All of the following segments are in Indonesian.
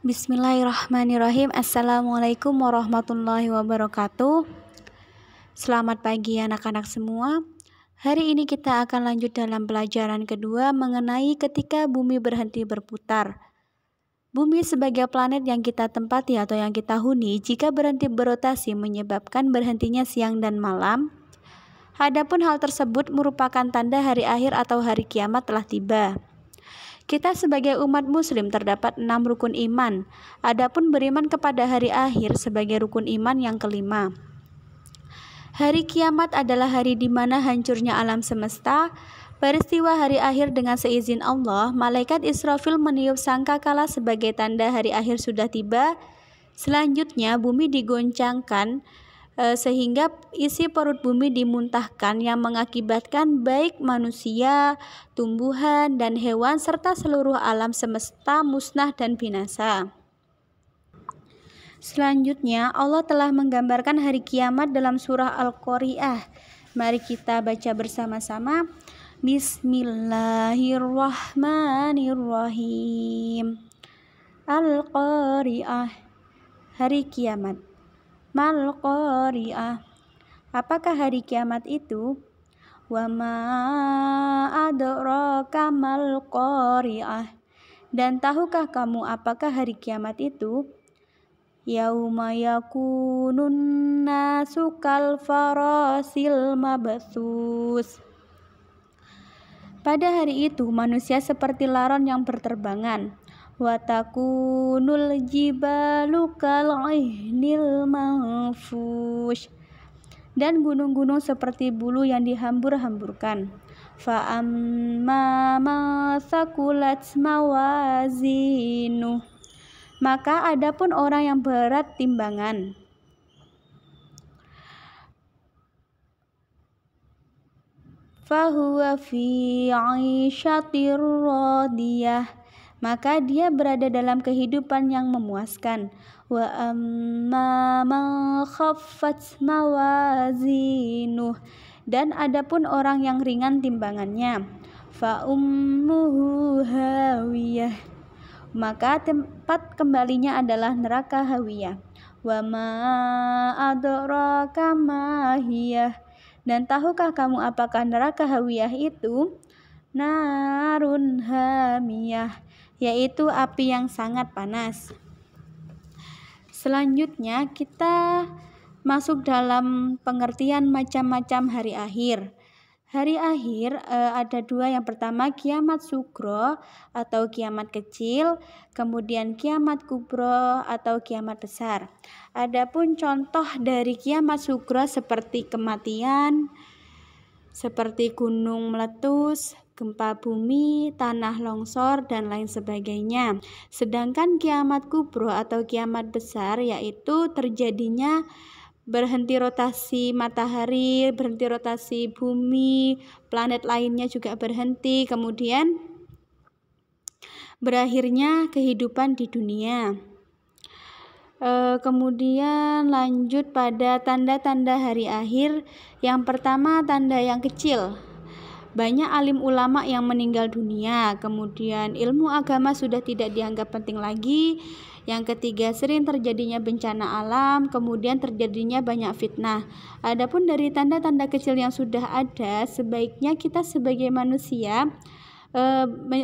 Bismillahirrahmanirrahim. Assalamualaikum warahmatullahi wabarakatuh. Selamat pagi anak-anak semua. Hari ini kita akan lanjut dalam pelajaran kedua mengenai ketika bumi berhenti berputar. Bumi sebagai planet yang kita tempati atau yang kita huni, jika berhenti berotasi menyebabkan berhentinya siang dan malam. Adapun hal tersebut merupakan tanda hari akhir atau hari kiamat telah tiba. Kita sebagai umat muslim terdapat 6 rukun iman. Adapun beriman kepada hari akhir sebagai rukun iman yang kelima. Hari kiamat adalah hari di mana hancurnya alam semesta. Peristiwa hari akhir dengan seizin Allah, malaikat Israfil meniup sangkakala sebagai tanda hari akhir sudah tiba. Selanjutnya bumi digoncangkan sehingga isi perut bumi dimuntahkan yang mengakibatkan baik manusia, tumbuhan, dan hewan serta seluruh alam semesta musnah dan binasa. Selanjutnya Allah telah menggambarkan hari kiamat dalam surah Al-Qari'ah. Mari kita baca bersama-sama. Bismillahirrahmanirrahim. Al-Qari'ah, hari kiamat. Mal qari'ah, apakah hari kiamat itu? Wa ma adraka mal qari'ah, dan tahukah kamu apakah hari kiamat itu? Yauma yakunun nasu kal farasil mabthus, pada hari itu manusia seperti laron yang berterbangan. Wa takunul jibalu kal'ihnil manfush, dan gunung-gunung seperti bulu yang dihambur-hamburkan. Fa amma ma thaqulat mawazinu, maka adapun orang yang berat timbangan. Fahuwa fi 'aisyatir radiyah, maka dia berada dalam kehidupan yang memuaskan. Wa amma man khaffat mawazinuh, dan adapun orang yang ringan timbangannya. Fa ummuhu hawiyah, maka tempat kembalinya adalah neraka hawiyah. Wa ma adraka ma hiyah, dan tahukah kamu apakah neraka hawiyah itu? Narun hamiyah, yaitu api yang sangat panas. Selanjutnya kita masuk dalam pengertian macam-macam hari akhir. Hari akhir ada dua. Yang pertama kiamat sugro atau kiamat kecil, kemudian kiamat kubro atau kiamat besar. Adapun contoh dari kiamat sugro seperti kematian, seperti gunung meletus, gempa bumi, tanah longsor, dan lain sebagainya. Sedangkan kiamat kubro atau kiamat besar yaitu terjadinya berhenti rotasi matahari, berhenti rotasi bumi, planet lainnya juga berhenti, kemudian berakhirnya kehidupan di dunia. Kemudian lanjut pada tanda-tanda hari akhir. Yang pertama tanda yang kecil. Banyak alim ulama yang meninggal dunia. Kemudian ilmu agama sudah tidak dianggap penting lagi. Yang ketiga sering terjadinya bencana alam. Kemudian terjadinya banyak fitnah. Adapun dari tanda-tanda kecil yang sudah ada, sebaiknya kita sebagai manusia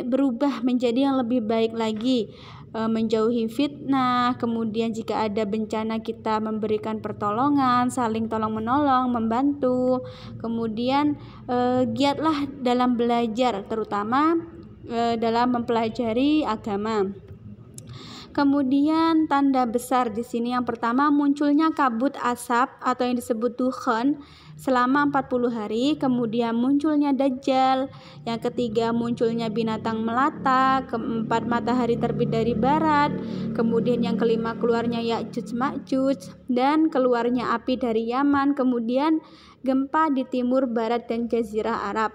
berubah menjadi yang lebih baik lagi, menjauhi fitnah. Kemudian jika ada bencana kita memberikan pertolongan, saling tolong menolong, membantu. Kemudian giatlah dalam belajar, terutama dalam mempelajari agama. Kemudian tanda besar di sini yang pertama munculnya kabut asap atau yang disebut dukhan selama 40 hari, kemudian munculnya dajjal, yang ketiga munculnya binatang melata, keempat matahari terbit dari barat, kemudian yang kelima keluarnya Ya'juj Ma'juj, dan keluarnya api dari Yaman, kemudian gempa di timur barat dan jazirah Arab.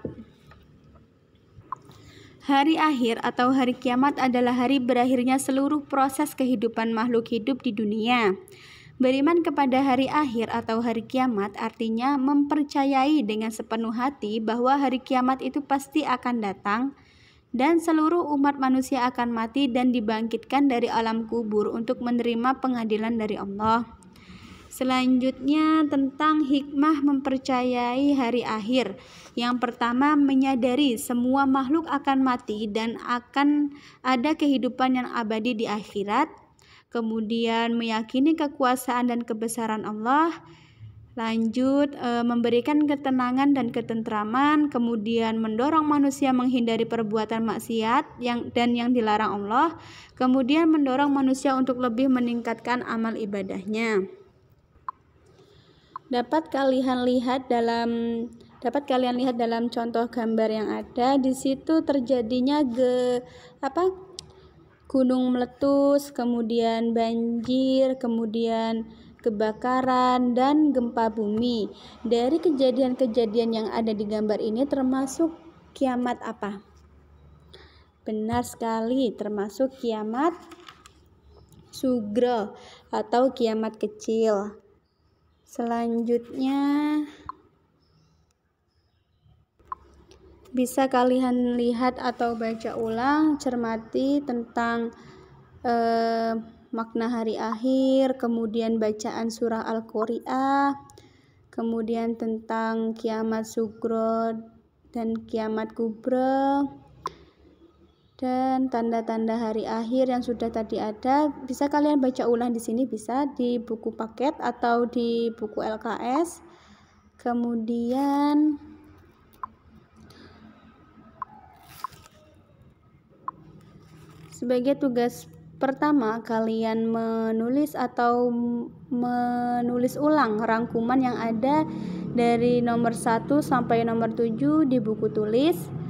Hari akhir atau hari kiamat adalah hari berakhirnya seluruh proses kehidupan makhluk hidup di dunia. Beriman kepada hari akhir atau hari kiamat artinya mempercayai dengan sepenuh hati bahwa hari kiamat itu pasti akan datang dan seluruh umat manusia akan mati dan dibangkitkan dari alam kubur untuk menerima pengadilan dari Allah. Selanjutnya tentang hikmah mempercayai hari akhir. Yang pertama, menyadari semua makhluk akan mati dan akan ada kehidupan yang abadi di akhirat. Kemudian meyakini kekuasaan dan kebesaran Allah. Lanjut, memberikan ketenangan dan ketentraman. Kemudian mendorong manusia menghindari perbuatan maksiat yang dilarang Allah. Kemudian mendorong manusia untuk lebih meningkatkan amal ibadahnya. Dapat kalian lihat dalam contoh gambar yang ada. Di situ terjadinya gunung meletus, kemudian banjir, kemudian kebakaran dan gempa bumi. Dari kejadian-kejadian yang ada di gambar ini termasuk kiamat apa? Benar sekali, termasuk kiamat sugro atau kiamat kecil. Selanjutnya bisa kalian lihat atau baca ulang, cermati tentang makna hari akhir, kemudian bacaan surah Al-Qari'ah, kemudian tentang kiamat sugro dan kiamat kubro, dan tanda-tanda hari akhir yang sudah tadi ada. Bisa kalian baca ulang di sini, bisa di buku paket atau di buku LKS. Kemudian sebagai tugas pertama, kalian menulis ulang rangkuman yang ada dari nomor 1 sampai nomor 7 di buku tulis.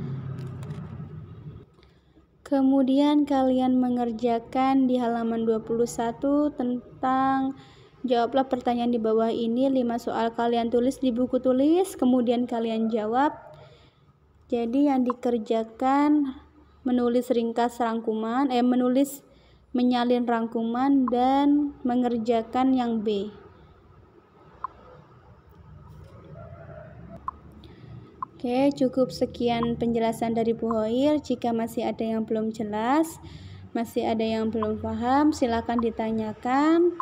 Kemudian kalian mengerjakan di halaman 21 tentang jawablah pertanyaan di bawah ini. 5 soal kalian tulis di buku tulis, kemudian kalian jawab. Jadi yang dikerjakan menulis ringkas rangkuman, menyalin rangkuman dan mengerjakan yang B. Oke, cukup sekian penjelasan dari Bu Hoir. Jika masih ada yang belum jelas, masih ada yang belum paham, silakan ditanyakan.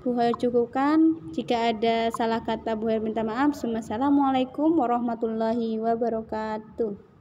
Bu Hoir cukupkan. Jika ada salah kata, Bu Hoir minta maaf. Assalamualaikum warahmatullahi wabarakatuh.